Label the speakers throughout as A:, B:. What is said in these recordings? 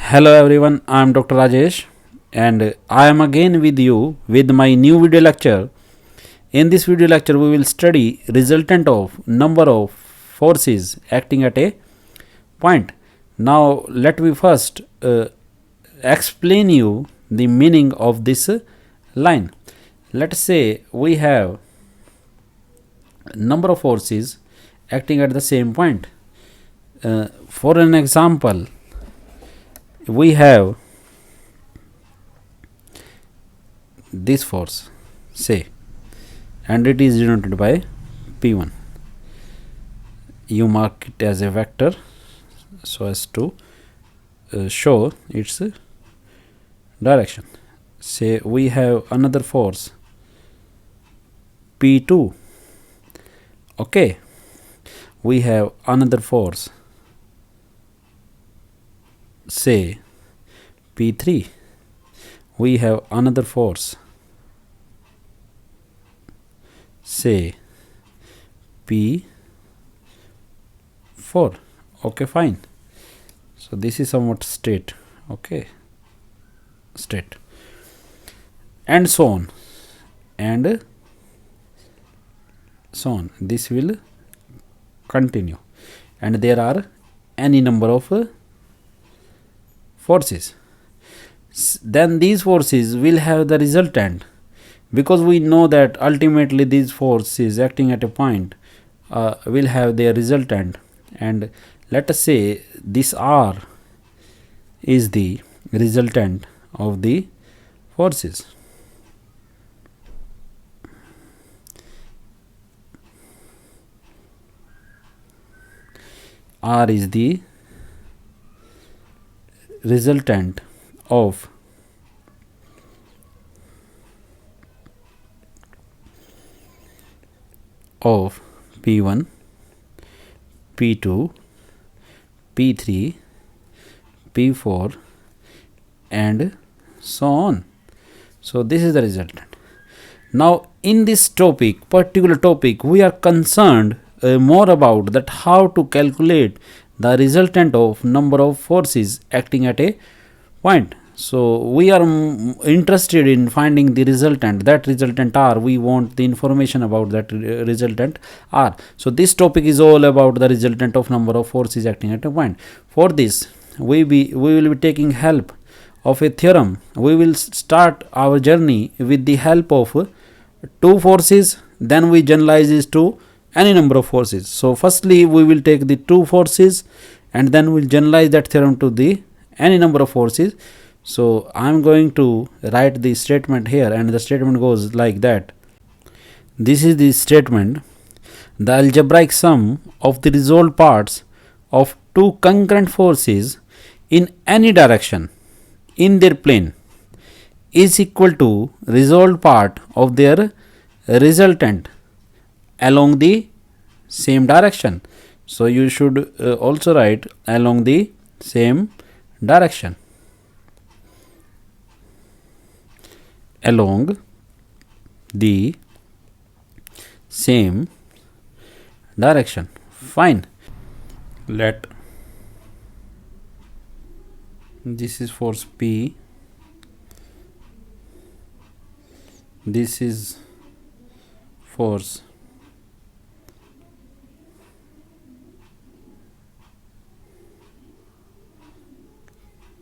A: Hello everyone, I am Dr. Rajesh and I am again with you with my new video lecture. In this video lecture we will study resultant of number of forces acting at a point. Now let me first explain you the meaning of this line. Let's say we have number of forces acting at the same point. For an example, we have this force, say, and it is denoted by P1. You mark it as a vector so as to show its direction. Say we have another force P2. Okay, we have another force, say P3. We have another force, say P4. Okay, fine. So this is somewhat straight. Okay, straight, and so on and so on. This will continue, and there are any number of forces. Then these forces will have the resultant, because we know that ultimately these forces acting at a point will have their resultant, and let us say this R is the resultant of the forces. R is the resultant of P1, P2, P3, P4 and so on. So this is the resultant. Now in this particular topic, we are concerned more about that how to calculate the resultant of number of forces acting at a point. So we are interested in finding the resultant, that resultant R. We want the information about that resultant R. So this topic is all about the resultant of number of forces acting at a point. For this we will be taking help of a theorem. We will start our journey with the help of two forces, then we generalize this to any number of forces. So firstly we will take the two forces and then we'll generalize that theorem to the any number of forces. So I am going to write the statement here, and the statement goes like that. This is the statement: the algebraic sum of the resolved parts of two concurrent forces in any direction in their plane is equal to resolved part of their resultant along the same direction. So you should also write along the same direction. Along the same direction. Fine. Let this is force P, this is force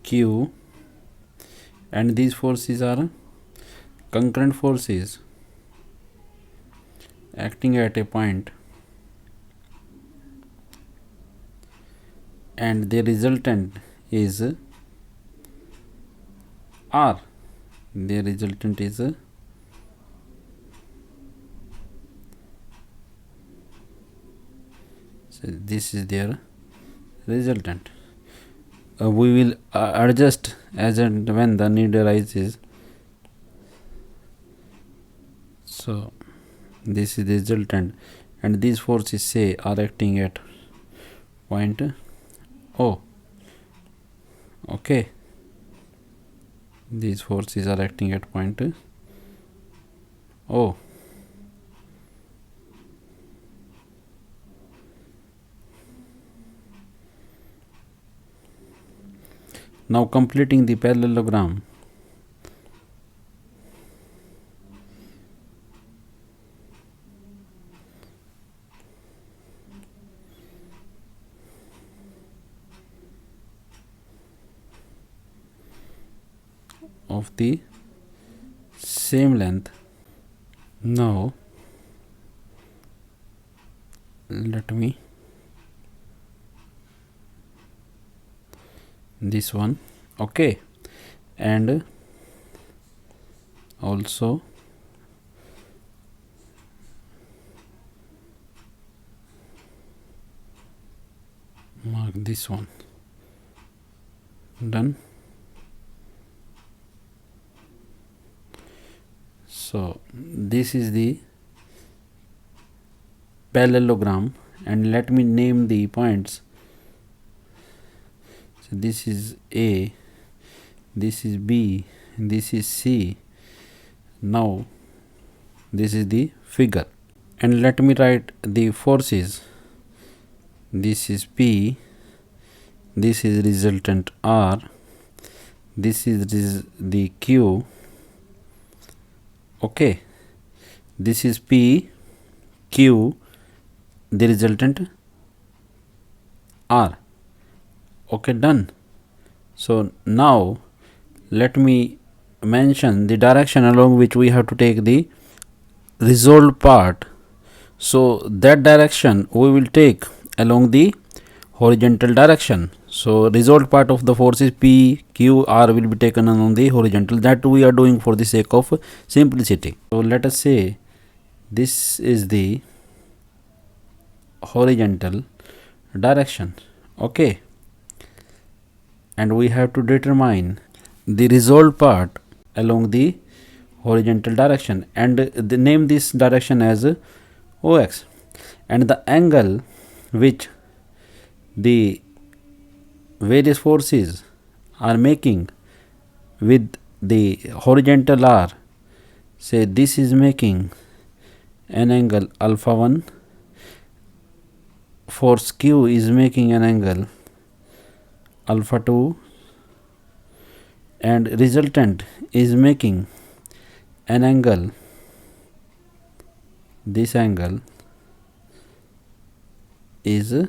A: Q, and these forces are concurrent forces acting at a point, and the resultant is R. The resultant is so this is their resultant. We will adjust as and when the need arises. So this is the resultant, and these forces say are acting at point O. Okay, these forces are acting at point O. Now completing the parallelogram. Of the same length. Now let me this one, okay, and also mark this one. Done. So this is the parallelogram, and let me name the points. So this is A, this is B, this is C. Now this is the figure, and let me write the forces. This is P, this is resultant R, this is the Q, okay, this is P, Q, the resultant R, okay, done. So now let me mention the direction along which we have to take the resolved part. So that direction we will take along the horizontal direction. So resolved part of the forces P, Q, R will be taken along the horizontal. That we are doing for the sake of simplicity. So let us say this is the horizontal direction, okay, and we have to determine the resolved part along the horizontal direction, and name this direction as OX, and the angle which the various forces are making with the horizontal R, say this is making an angle alpha 1, force Q is making an angle alpha 2, and resultant is making an angle, this angle is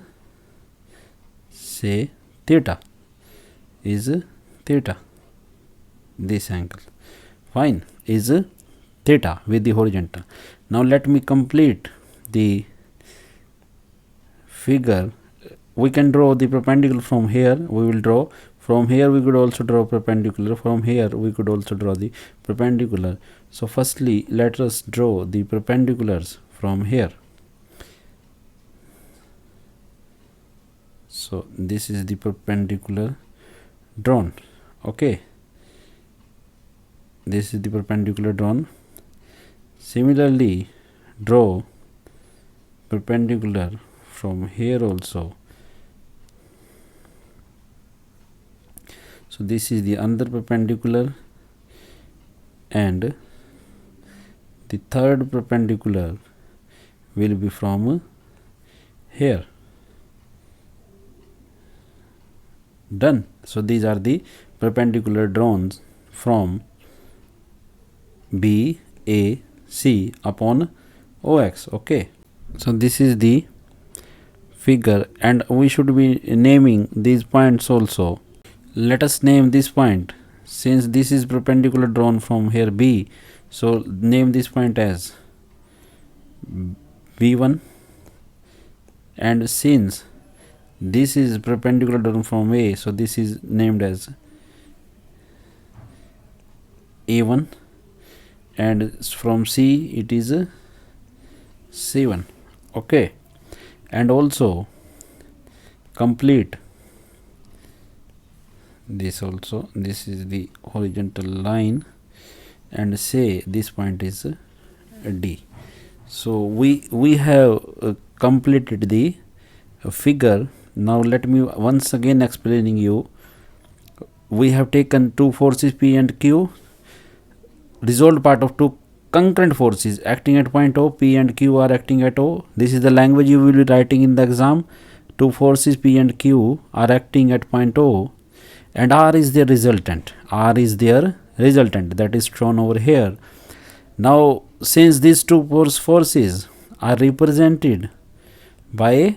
A: say theta, is theta, this angle, fine, is theta with the horizontal. Now let me complete the figure. We can draw the perpendicular from here, we will draw from here, we could also draw perpendicular, from here we could also draw the perpendicular. So firstly let us draw the perpendiculars from here. So this is the perpendicular drawn, okay, this is the perpendicular drawn. Similarly draw perpendicular from here also. So this is the another perpendicular, and the third perpendicular will be from here. Done. So these are the perpendicular drawn from B, A, C upon OX, okay. So this is the figure, and we should be naming these points also. Let us name this point, since this is perpendicular drawn from here B, so name this point as B1, and since this is perpendicular drawn from A, so this is named as A1, and from C it is C1, okay, and also complete this also. This is the horizontal line, and say this point is D. So we have completed the figure. Now let me once again explaining you. We have taken two forces P and Q, resolved part of two concurrent forces acting at point O. P and Q are acting at O. This is the language you will be writing in the exam. Two forces P and Q are acting at point O, and R is their resultant. R is their resultant, that is shown over here. Now since these two forces are represented by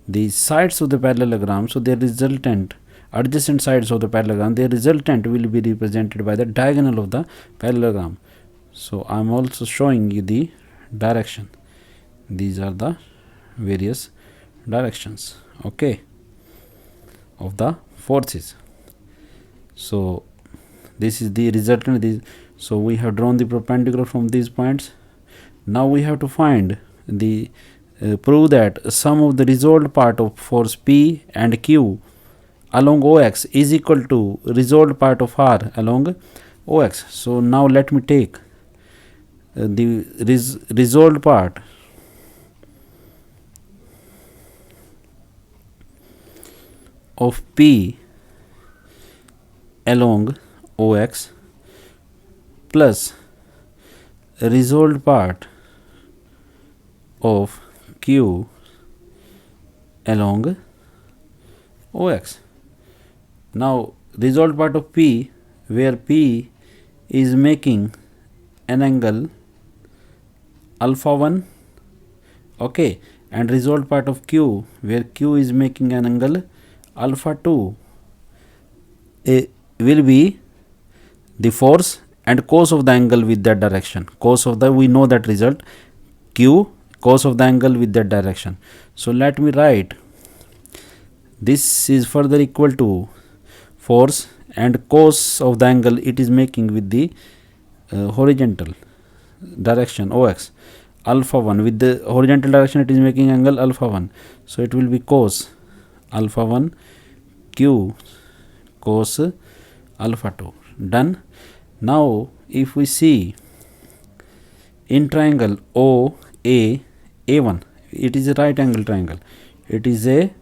A: the sides of the parallelogram, so their resultant, adjacent sides of the parallelogram, their resultant will be represented by the diagonal of the parallelogram. So I am also showing you the direction. These are the various directions, okay, of the forces. So this is the resultant. So we have drawn the perpendicular from these points. Now we have to find the prove that sum of the resolved part of force P and Q along OX is equal to resolved part of R along OX. So now let me take the resolved part of P along OX plus resolved part of Q along OX. Now resolved part of P, where P is making an angle alpha 1, okay, and resolved part of Q, where Q is making an angle alpha 2, will be the force and cos of the angle with that direction. Cos of the, we know that result, Q, cos of the angle with that direction. So let me write, this is further equal to force and cos of the angle it is making with the horizontal direction OX, alpha 1, with the horizontal direction it is making angle alpha 1. So it will be cos alpha 1 Q cos alpha 2. Done. Now if we see in triangle OAA1, it is a right angle triangle. It is a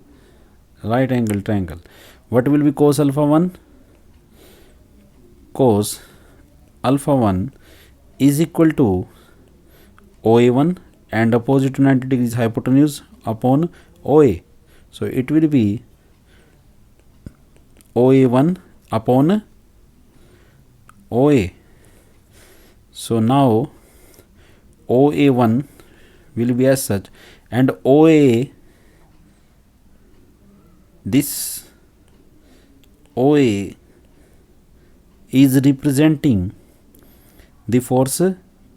A: right angle triangle. What will be cos alpha 1? Cos alpha 1 is equal to OA1 and opposite to 90 degrees hypotenuse upon OA. So it will be OA1 upon OA. So now OA1 will be as such, and OA, this OA is representing the force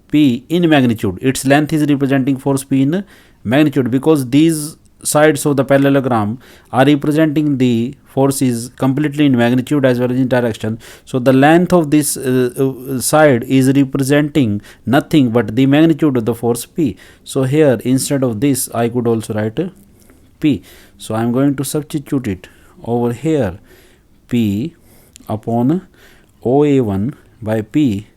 A: P in magnitude. Its length is representing force P in magnitude, because these sides of the parallelogram are representing the forces completely in magnitude as well as in direction. So the length of this side is representing nothing but the magnitude of the force P. So here instead of this I could also write P. So I am going to substitute it over here, P upon OA1 by P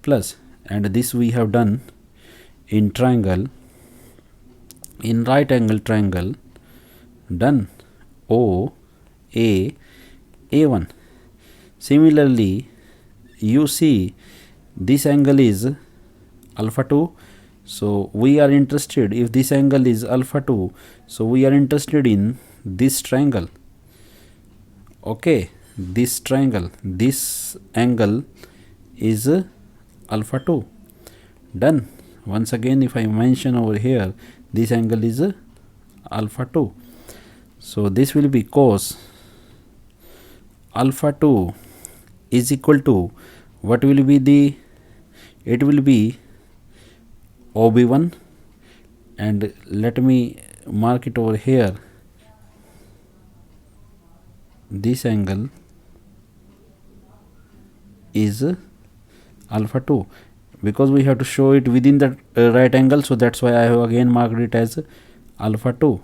A: plus, and this we have done in triangle, in right angle triangle, done, OAA1. Similarly you see this angle is alpha 2, so we are interested, if this angle is alpha 2, so we are interested in this triangle, okay, this triangle, this angle is alpha 2. Done. Once again if I mention over here, this angle is alpha 2. So this will be cos alpha 2 is equal to, what will be the, it will be OB1, and let me mark it over here, this angle is alpha 2, because we have to show it within the right angle, so that's why I have again marked it as alpha 2,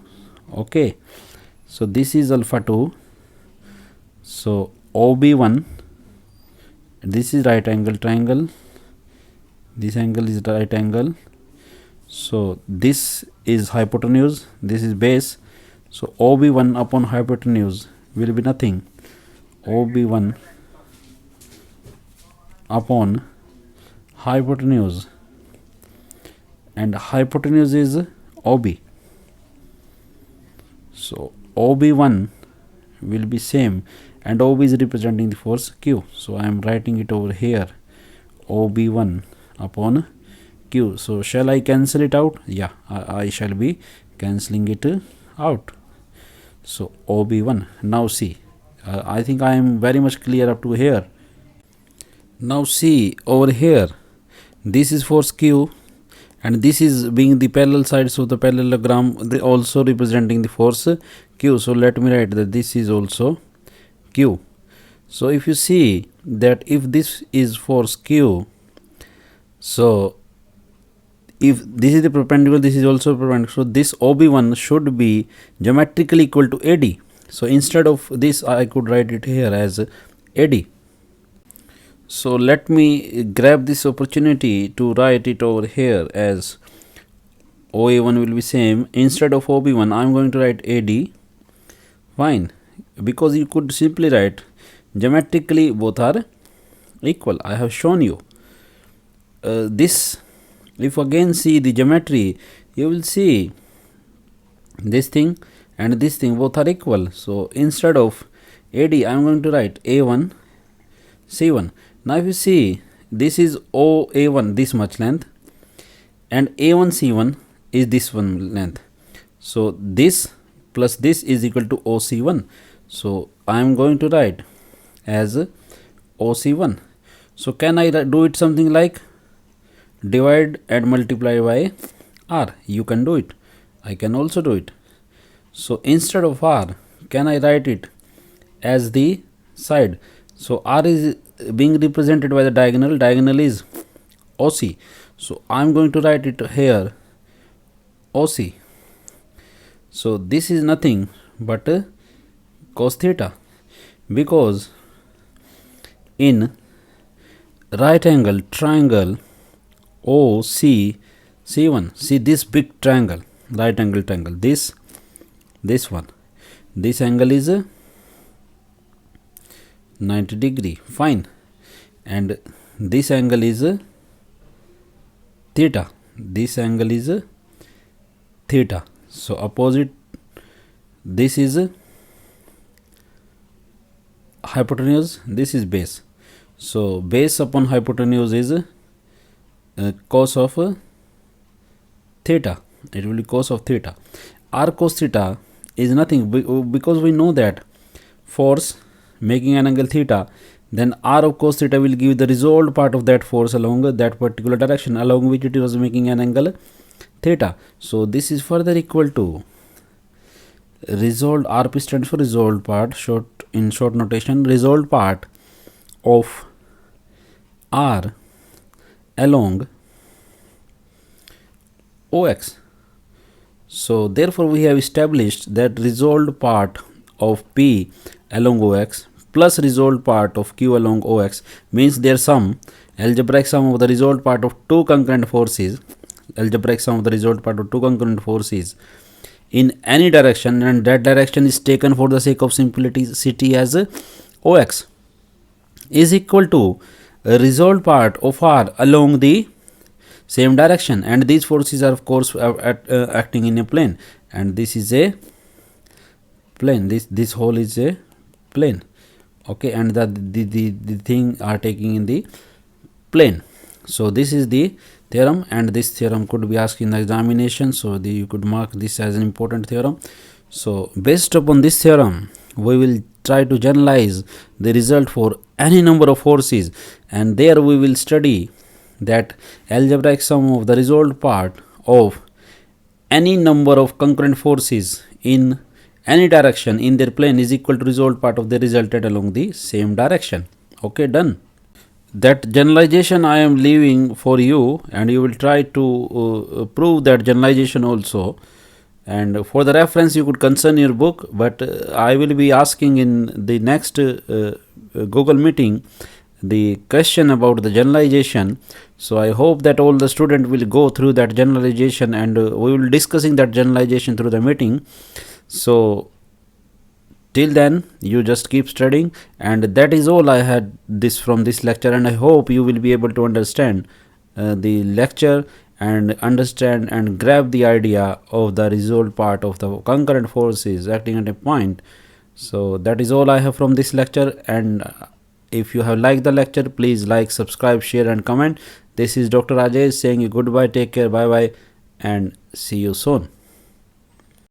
A: okay. So this is alpha 2, so OB1, this is right angle triangle, this angle is right angle, so this is hypotenuse, this is base, so OB1 upon hypotenuse will be nothing, OB1 upon hypotenuse, and hypotenuse is OB. So OB1 will be same, and OB is representing the force Q. So I am writing it over here, OB1 upon Q. So shall I cancel it out? Yeah, I shall be cancelling it out. So OB1. Now see, I think I am very much clear up to here. Now see over here, this is force Q, and this is being the parallel sides of the parallelogram, they also representing the force Q. So let me write that this is also Q. So if you see that if this is force Q, so if this is the perpendicular, this is also perpendicular, so this OB1 should be geometrically equal to AD. So instead of this, I could write it here as AD. So let me grab this opportunity to write it over here as OA1 will be same. Instead of OB1, I am going to write AD. Fine, because you could simply write geometrically both are equal. I have shown you this. If again see the geometry, you will see this thing and this thing both are equal. So instead of AD, I am going to write A1 C1. Now if you see, this is OA1 this much length, and A1 C1 is this one length. So this plus this is equal to OC1. So I am going to write as OC1. So can I do it something like divide and multiply by R? You can do it. I can also do it. So instead of R, can I write it as the side? So R is being represented by the diagonal. Diagonal is OC. So I am going to write it here OC. So this is nothing but cos theta, because in right angle triangle OCC1, see this big triangle, right angle triangle, this one, this angle is 90 degree, fine, and this angle is theta, this angle is theta. So opposite, this is hypotenuse, this is base. So base upon hypotenuse is cos of theta. It will be cos of theta. R cos theta is nothing, because we know that force making an angle theta, then R of cos theta will give the resolved part of that force along that particular direction along which it was making an angle theta. So this is further equal to resolved, RP stands for resolved part, in short notation, resolved part of R along OX. So therefore we have established that resolved part of P along OX plus resolved part of Q along OX means their sum, algebraic sum of the resolved part of two concurrent forces, in any direction, and that direction is taken for the sake of simplicity as OX, is equal to a resolved part of R along the same direction, and these forces are of course acting in a plane, and this is a plane, this whole is a plane, okay, and the thing are taking in the plane. So this is the theorem, and this theorem could be asked in the examination, so you could mark this as an important theorem. So based upon this theorem, we will try to generalize the result for any number of forces, and there we will study that algebraic sum of the resolved part of any number of concurrent forces in any direction in their plane is equal to resolved part of the resultant along the same direction. Okay, done. That generalization I am leaving for you, and you will try to prove that generalization also, and for the reference you could concern your book, but I will be asking in the next Google meeting the question about the generalization. So I hope that all the students will go through that generalization, and we will discussing that generalization through the meeting. So till then you just keep studying, and that is all I had this from this lecture, and I hope you will be able to understand the lecture and understand and grab the idea of the resolved part of the concurrent forces acting at a point. So that is all I have from this lecture, and if you have liked the lecture, please like, subscribe, share and comment. This is Dr. Rajesh saying you goodbye, take care, bye bye, and see you soon.